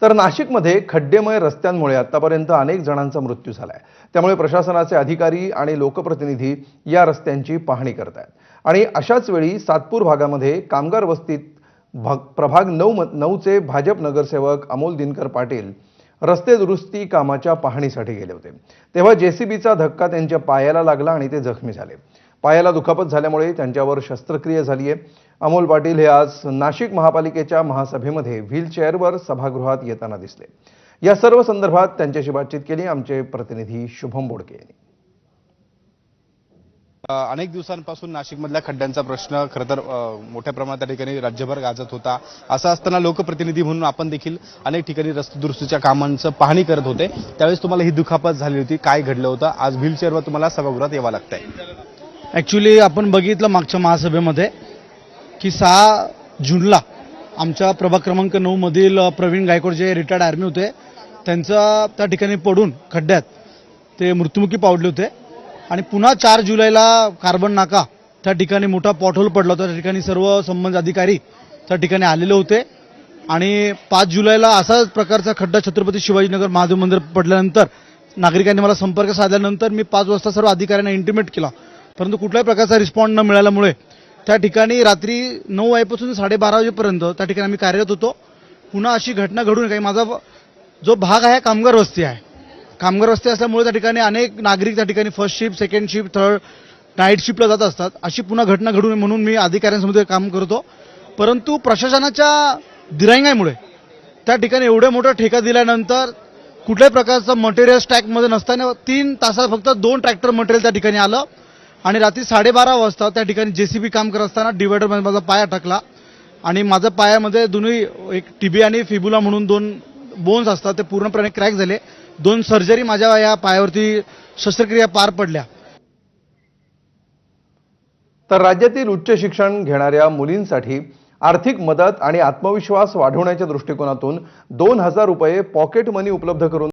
तर नाशिकमध्ये खड्डेमय रस्त्यांमुळे आतापर्यंत अनेक जणांचा मृत्यू झालाय। त्यामुळे प्रशासनाचे अधिकारी आणि लोकप्रतिनिधी या रस्त्यांची पाहणी करत आहेत। आणि अशाच वेळी सातपूर भागामध्ये कामगार वस्तीत प्रभाग 9 चे भाजप नगरसेवक अमोल दिनकर पाटील रस्ते दुरुस्ती कामाच्या पाहणीसाठी गेले होते। तेव्हा जेसीबीचा धक्का त्यांच्या पायाला लागला आणि ते जखमी झाले। पायाला दुखापत झाल्यामुळे त्यांच्यावर शस्त्रक्रिया झाली आहे। अमोल पाटील हे आज नाशिक महापालिकेच्या महासभेमध्ये व्हीलचेअरवर सभागृहात येताना दिसले। या सर्व संदर्भात त्यांच्याशी बातचीत केली आमचे प्रतिनिधी शुभम बोडके यांनी। अनेक दिवसांपासून नाशिकमधल्या खड्ड्यांचा प्रश्न खरं तर मोठ्या प्रमाणात त्या ठिकाणी राज्यभर गाजत होता। असं असताना लोकप्रतिनिधी म्हणून आपण देखील अनेक ठिकाणी रस्ते दुरुस्तीच्या कामांचं पाहणी करत होते। त्यावेळेस तुम्हाला ही दुखापत झाली होती, काय घडलं होतं? आज व्हीलचेअरवर तुम्हाला सभागृहात यावं लागतंय। ॲक्च्युली आपण बघितलं मागच्या महासभेमध्ये की 6 जूनला आमच्या प्रभाग क्रमांक 9 मधील प्रवीण गायकवाड जे रिटायर्ड आर्मी होते त्यांचा त्या ठिकाणी पडून खड्ड्यात ते मृत्युमुखी पावले होते। आणि पुन्हा 4 जुलैला कार्बन नाका त्या ठिकाणी मोठा पॉटहोल पडला होता। त्या ठिकाणी सर्व संबंधित अधिकारी त्या ठिकाणी आलेले होते आणि 5 जुलैला असाच प्रकारचा खड्डा छत्रपती शिवाजीनगर महादेव मंदिर पडल्यानंतर नागरिकांनी मला संपर्क साधल्यानंतर मी 5 वाजता सर्व अधिकाऱ्यांना इंटिमेट केला, परंतु कुठल्याही प्रकारचा रिस्पॉन्स न मिळाल्यामुळे त्या ठिकाणी रात्री 9 वाजेपासून 12:30 वाजेपर्यंत त्या ठिकाणी आम्ही कार्यरत होतो। पुन्हा अशी घटना घडून काही माझा जो भाग आहे कामगार वस्ती आहे। कामगार वस्ती असल्यामुळे त्या ठिकाणी अनेक नागरिक त्या ठिकाणी first shift, second shift, third, night शिफ्टला जात असतात। अशी पुन्हा घटना घडून म्हणून मी अधिकाऱ्यांसमोर काम करतो, परंतु प्रशासनाच्या दिरंगाईमुळे त्या ठिकाणी एवढे मोठा ठेका दिल्यानंतर कुठल्याही प्रकारचं मटेरियल स्टॅकमध्ये नसताना 3 तासात फक्त 2 ट्रॅक्टर मटेरियल त्या ठिकाणी आलं आणि रात्री 12:30 वाजता त्या ठिकाणी जेसीबी काम करत असताना डिवायडरमध्ये माझा पाय अटकला आणि माझ्या पायामध्ये दोन्ही एक टीबी आणि फिबुला म्हणून 2 बोन्स असतात ते पूर्णपणे क्रॅक झाले। 2 सर्जरी माझ्या या पायावरती शस्त्रक्रिया पार पडल्या। तर राज्यातील उच्च शिक्षण घेणाऱ्या मुलींसाठी आर्थिक मदत आणि आत्मविश्वास वाढवण्याच्या दृष्टिकोनातून 2000 रुपये पॉकेट मनी उपलब्ध करून